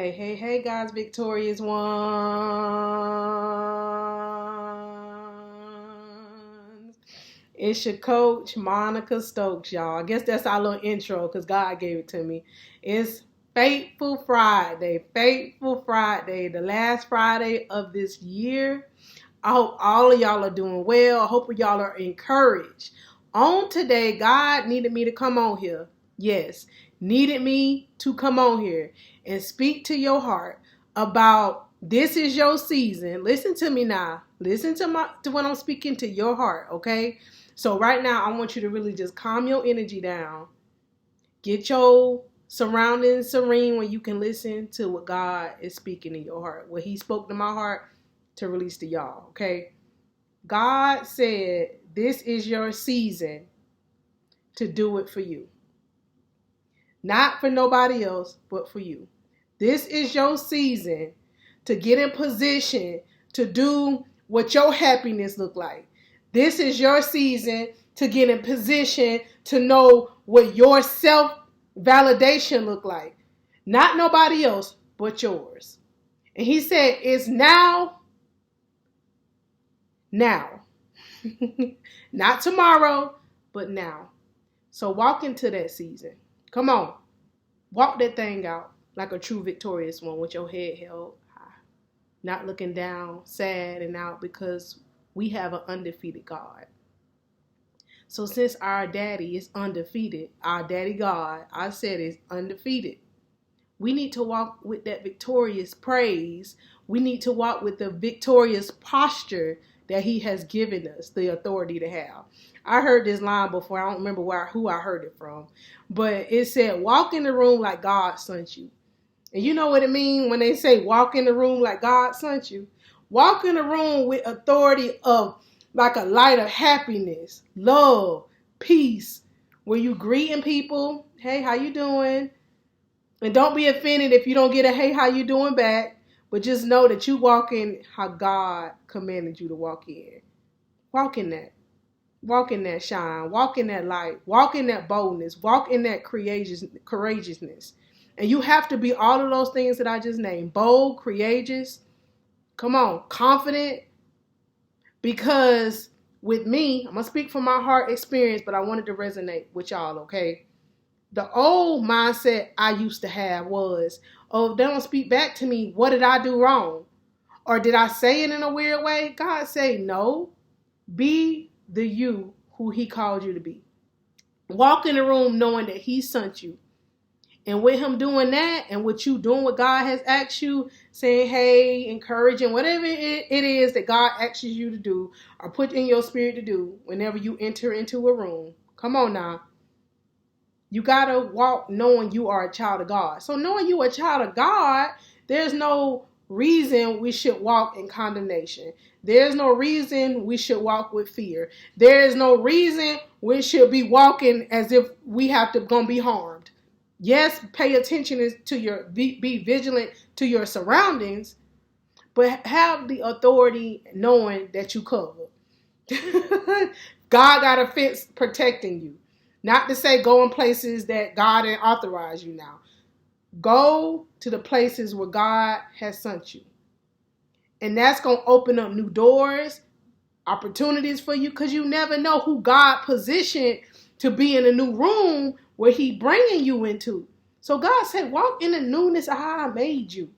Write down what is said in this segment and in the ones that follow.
Hey, hey, hey, God's victorious ones. It's your coach, Monica Stokes, y'all. I guess that's our little intro because God gave it to me. It's Faithful Friday. Faithful Friday, the last Friday of this year. I hope all of y'all are doing well. I hope y'all are encouraged. On today, God needed me to come on here. Yes, needed me to come on here and speak to your heart about this is your season. Listen to me now. Listen to what I'm speaking to your heart, okay? So right now, I want you to really just calm your energy down. Get your surroundings serene when you can listen to what God is speaking in your heart. What He spoke to my heart to release to y'all, okay? God said, this is your season to do it for you. Not for nobody else, but for you. This is your season to get in position to do what your happiness look like. This is your season to get in position to know what your self-validation look like. Not nobody else, but yours. And He said, it's now. Not tomorrow, but now. So walk into that season. Come on. Walk that thing out like a true victorious one with your head held high. Not looking down, sad and out because we have an undefeated God. So since our daddy is undefeated, our daddy God, I said is undefeated. We need to walk with that victorious praise. We need to walk with the victorious posture that He has given us the authority to have. I heard this line before. I don't remember who I heard it from. But it said, walk in the room like God sent you. And you know what it means when they say walk in the room like God sent you? Walk in the room with authority of like a light of happiness, love, peace. Where you greeting people, hey, how you doing? And don't be offended if you don't get a hey, how you doing back. But just know that you walk in how God commanded you to walk in. Walk in that. Walk in that shine. Walk in that light. Walk in that boldness. Walk in that courageousness. And you have to be all of those things that I just named. Bold, courageous. Come on. Confident. Because with me, I'm going to speak from my heart experience, but I wanted to resonate with y'all, okay? The old mindset I used to have was, oh, if they don't speak back to me, what did I do wrong? Or did I say it in a weird way? God say, no, be the you who He called you to be. Walk in the room knowing that He sent you. And with Him doing that and what you doing what God has asked you, saying, hey, encouraging, whatever it is that God asks you to do or put in your spirit to do whenever you enter into a room. Come on now. You got to walk knowing you are a child of God. So knowing you are a child of God, there's no reason we should walk in condemnation. There's no reason we should walk with fear. There is no reason we should be walking as if we have to gonna be harmed. Yes, pay attention to be vigilant to your surroundings, but have the authority knowing that you cover. God got a fence protecting you. Not to say go in places that God didn't authorize you now. Go to the places where God has sent you. And that's going to open up new doors, opportunities for you, because you never know who God positioned to be in a new room where He bringing you into. So God said, walk in the newness of how I made you.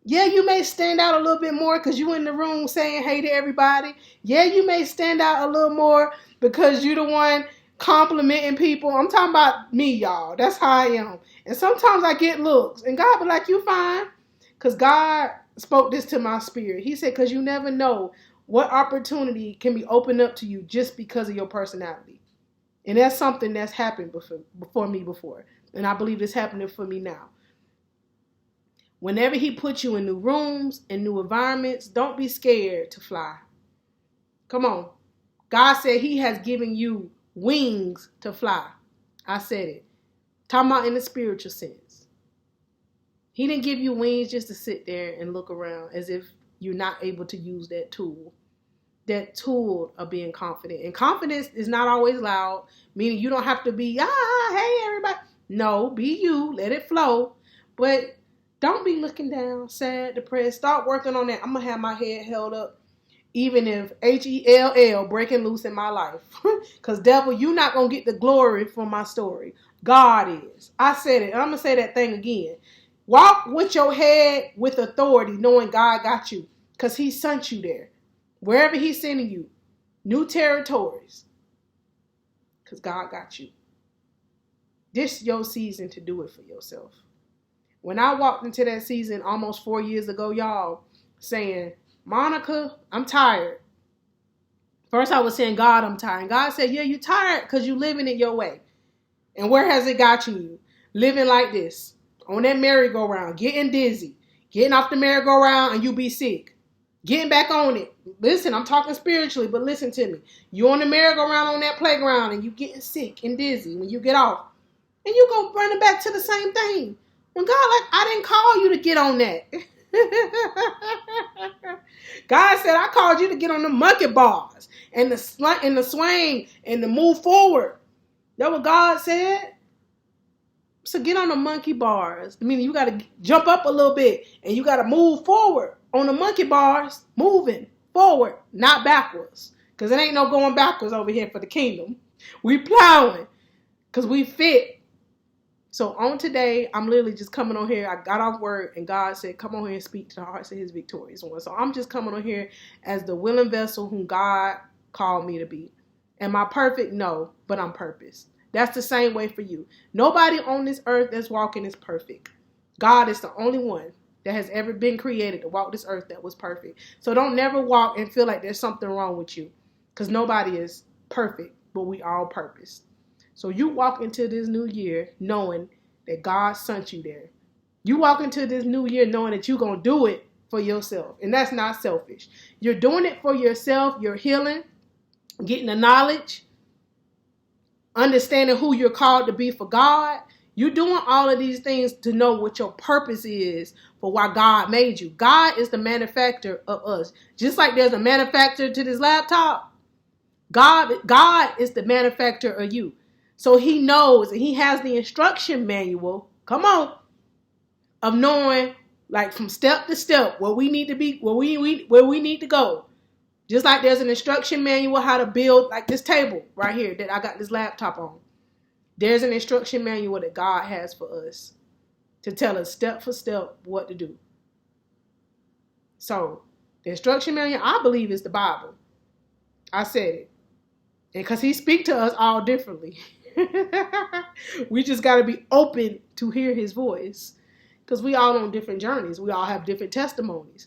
Yeah, you may stand out a little bit more because you in the room saying hey to everybody. Yeah, you may stand out a little more because you the one complimenting people. I'm talking about me, y'all. That's how I am. And sometimes I get looks. And God be like, you fine. Because God spoke this to my spirit. He said, because you never know what opportunity can be opened up to you just because of your personality. And that's something that's happened before me before. And I believe it's happening for me now. Whenever He puts you in new rooms and new environments, don't be scared to fly. Come on. God said He has given you wings to fly. I said it. Talking about in the spiritual sense. He didn't give you wings just to sit there and look around as if you're not able to use that tool. That tool of being confident. And confidence is not always loud, meaning you don't have to be, hey, everybody. No, be you. Let it flow. But Don't be looking down, sad, depressed. Start working on that. I'm going to have my head held up, even if HELL breaking loose in my life. Because, devil, you're not going to get the glory from my story. God is. I said it. And I'm going to say that thing again. Walk with your head with authority, knowing God got you. Because he sent you there. Wherever he's sending you. New territories. Because God got you. This is your season to do it for yourself. When I walked into that season almost 4 years ago, y'all, saying, Monica, I'm tired. First I was saying, God, I'm tired. And God said, yeah, you're tired because you're living it your way. And where has it got you? Living like this. On that merry-go-round. Getting dizzy. Getting off the merry-go-round and you be sick. Getting back on it. Listen, I'm talking spiritually, but listen to me. You on the merry-go-round on that playground and you getting sick and dizzy when you get off. And you go running back to the same thing. When God, I didn't call you to get on that. God said, I called you to get on the monkey bars and the swing and to move forward. That's what God said. So get on the monkey bars. I mean, you got to jump up a little bit and you got to move forward on the monkey bars, moving forward, not backwards. Because it ain't no going backwards over here for the kingdom. We plowing because we fit. So on today, I'm literally just coming on here. I got off work and God said, come on here and speak to the hearts of his victorious ones. So I'm just coming on here as the willing vessel whom God called me to be. Am I perfect? No, but I'm purposed. That's the same way for you. Nobody on this earth that's walking is perfect. God is the only one that has ever been created to walk this earth that was perfect. So don't never walk and feel like there's something wrong with you. Because nobody is perfect, but we all purposed. So you walk into this new year knowing that God sent you there. You walk into this new year knowing that you're going to do it for yourself. And that's not selfish. You're doing it for yourself. You're healing, getting the knowledge, understanding who you're called to be for God. You're doing all of these things to know what your purpose is for why God made you. God is the manufacturer of us. Just like there's a manufacturer to this laptop, God is the manufacturer of you. So he knows and he has the instruction manual, come on, of knowing like from step to step where we need to be, where we need to go. Just like there's an instruction manual how to build like this table right here that I got this laptop on. There's an instruction manual that God has for us to tell us step for step what to do. So the instruction manual, I believe, is the Bible. I said it. And because he speaks to us all differently. We just got to be open to hear his voice. Because we all on different journeys. We all have different testimonies.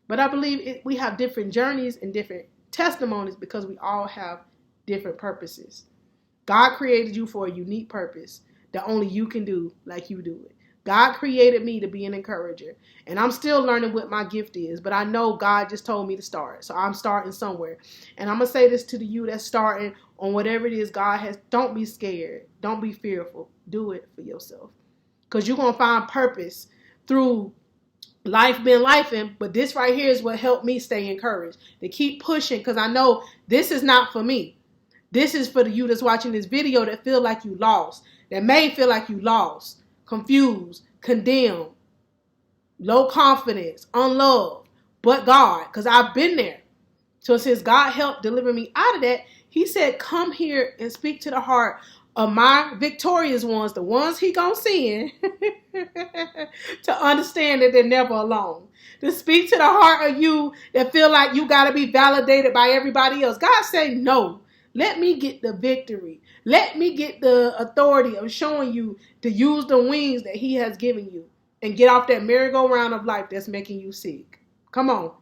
But I believe we have different journeys and different testimonies because we all have different purposes. God created you for a unique purpose that only you can do like you do it. God created me to be an encourager. And I'm still learning what my gift is. But I know God just told me to start. So I'm starting somewhere. And I'm going to say this to the you that's starting on whatever it is God has. Don't be scared. Don't be fearful. Do it for yourself. Because you're going to find purpose through life been lifing. But this right here is what helped me stay encouraged. To keep pushing. Because I know this is not for me. This is for the you that's watching this video that feel like you lost. That may feel like you lost. Confused, condemned, low confidence, unloved, but God, because I've been there. So since God helped deliver me out of that, he said, come here and speak to the heart of my victorious ones, the ones he gonna send, to understand that they're never alone. To speak to the heart of you that feel like you gotta be validated by everybody else. God said, no. Let me get the victory. Let me get the authority of showing you to use the wings that he has given you and get off that merry-go-round of life that's making you sick. Come on.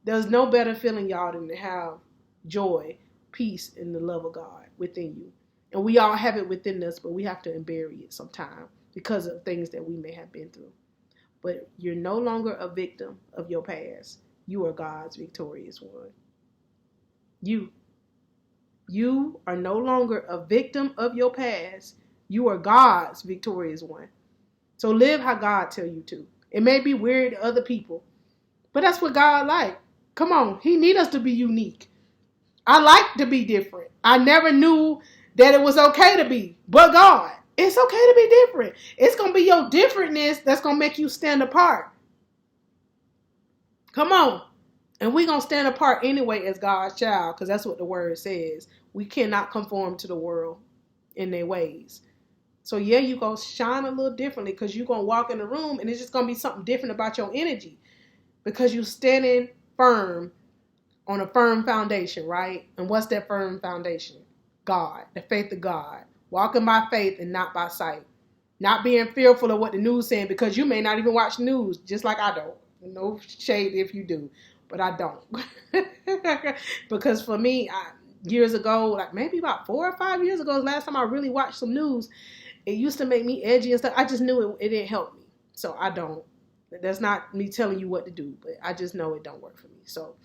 There's no better feeling, y'all, than to have joy, peace, and the love of God within you. And we all have it within us, but we have to bury it sometime because of things that we may have been through. But you're no longer a victim of your past. You are God's victorious one. You are no longer a victim of your past. You are God's victorious one. So live how God tell you to. It may be weird to other people, but that's what God like. Come on, he need us to be unique. I like to be different. I never knew that it was okay to be, but God. It's okay to be different. It's going to be your differentness that's going to make you stand apart. Come on. And we're going to stand apart anyway as God's child, because that's what the word says. We cannot conform to the world in their ways. So yeah, you're going to shine a little differently, because you're going to walk in the room and it's just going to be something different about your energy, because you're standing firm on a firm foundation, right? And what's that firm foundation? God, the faith of God. Walking by faith and not by sight. Not being fearful of what the news is saying, because you may not even watch news, just like I don't. No shade if you do, but I don't. Because for me, years ago, like maybe about 4 or 5 years ago, last time I really watched some news, it used to make me edgy and stuff. I just knew it didn't help me. So I don't. That's not me telling you what to do, but I just know it don't work for me. So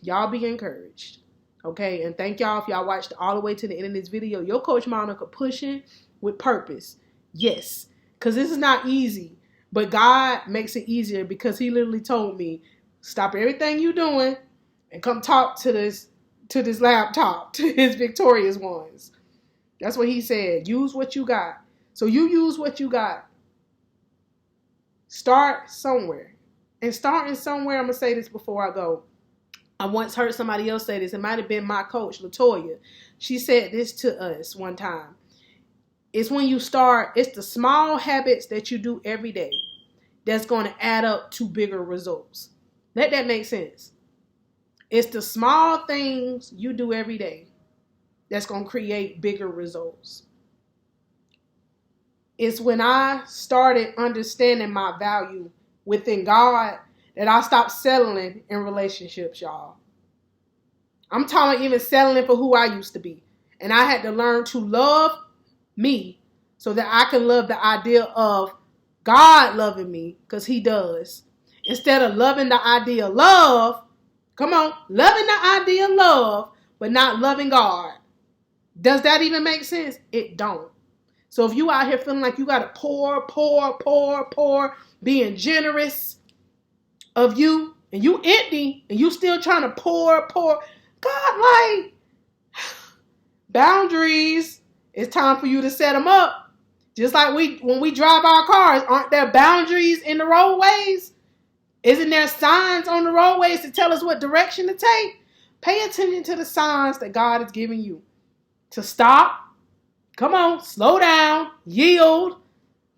y'all be encouraged. Okay, and thank y'all if y'all watched all the way to the end of this video. Your Coach Monica pushing with purpose. Yes, because this is not easy, but God makes it easier, because he literally told me, stop everything you doing and come talk to this laptop, to his victorious ones. That's what he said. Use what you got. So you use what you got. Start somewhere. And starting somewhere, I'm going to say this before I go. I once heard somebody else say this. It might have been my coach, Latoya. She said this to us one time. It's when you start, it's the small habits that you do every day that's going to add up to bigger results. Let that make sense. It's the small things you do every day that's going to create bigger results. It's when I started understanding my value within God that I stopped settling in relationships, y'all. I'm talking even settling for who I used to be. And I had to learn to love me so that I can love the idea of God loving me, because he does. Instead of loving the idea of love, come on, loving the idea of love, but not loving God. Does that even make sense? It don't. So if you out here feeling like you got to pour, being generous of you, and you empty, and you still trying to pour, God, like, boundaries. It's time for you to set them up. Just like when we drive our cars, aren't there boundaries in the roadways? Isn't there signs on the roadways to tell us what direction to take? Pay attention to the signs that God is giving you. To stop. Come on, slow down, yield.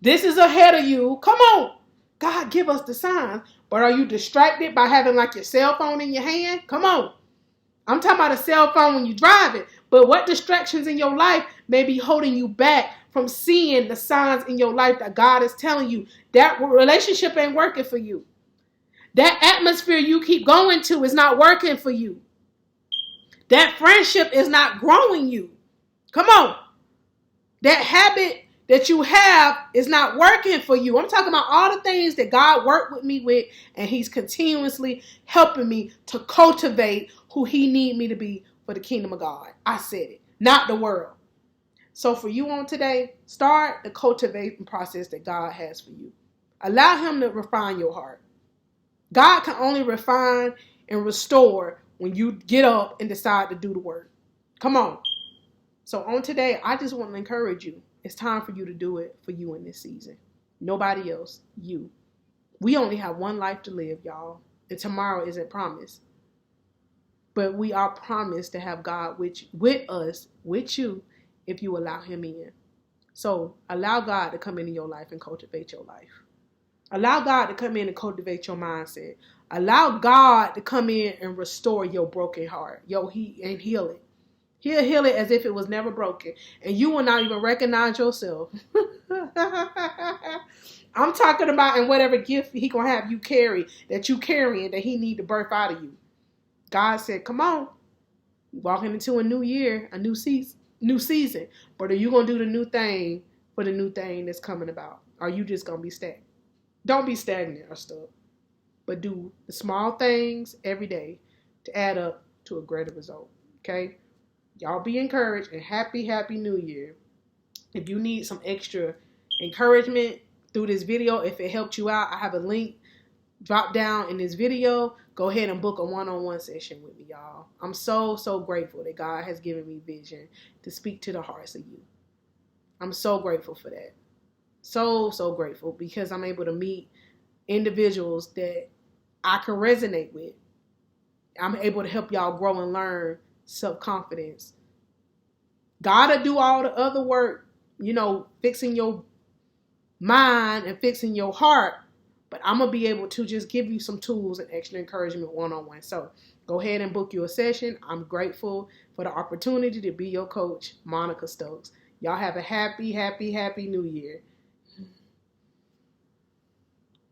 This is ahead of you. Come on. God, give us the signs. But are you distracted by having like your cell phone in your hand? Come on. I'm talking about a cell phone when you drive it. But what distractions in your life may be holding you back from seeing the signs in your life that God is telling you that relationship ain't working for you? That atmosphere you keep going to is not working for you. That friendship is not growing you. Come on. That habit that you have is not working for you. I'm talking about all the things that God worked with me with, and he's continuously helping me to cultivate who he need me to be for the kingdom of God. I said it, not the world. So for you on today, start the cultivating process that God has for you. Allow him to refine your heart. God can only refine and restore when you get up and decide to do the work. Come on. So on today, I just want to encourage you. It's time for you to do it for you in this season. Nobody else, you. We only have one life to live, y'all. And tomorrow isn't promised. But we are promised to have God with us, with you, if you allow him in. So allow God to come into your life and cultivate your life. Allow God to come in and cultivate your mindset. Allow God to come in and restore your broken heart. And heal it. He'll heal it as if it was never broken. And you will not even recognize yourself. I'm talking about in whatever gift he going to have you carry, that you carrying, that he need to birth out of you. God said, come on. Walking into a new year, a new season. But are you going to do the new thing for the new thing that's coming about? Or are you just going to be stagnant? Don't be stagnant or stuck. But do the small things every day to add up to a greater result. Okay? Y'all be encouraged, and happy new year. If you need some extra encouragement through this video, if it helped you out, I have a link drop down in this video. Go ahead and book a one-on-one session with me, y'all. I'm so grateful that God has given me vision to speak to the hearts of you. I'm so grateful for that. So, so grateful because I'm able to meet individuals that I can resonate with. I'm able to help y'all grow and learn self-confidence. Gotta do all the other work, fixing your mind and fixing your heart. But I'm going to be able to just give you some tools and extra encouragement one-on-one. So go ahead and book you a session. I'm grateful for the opportunity to be your coach, Monica Stokes. Y'all have a happy, happy, happy new year.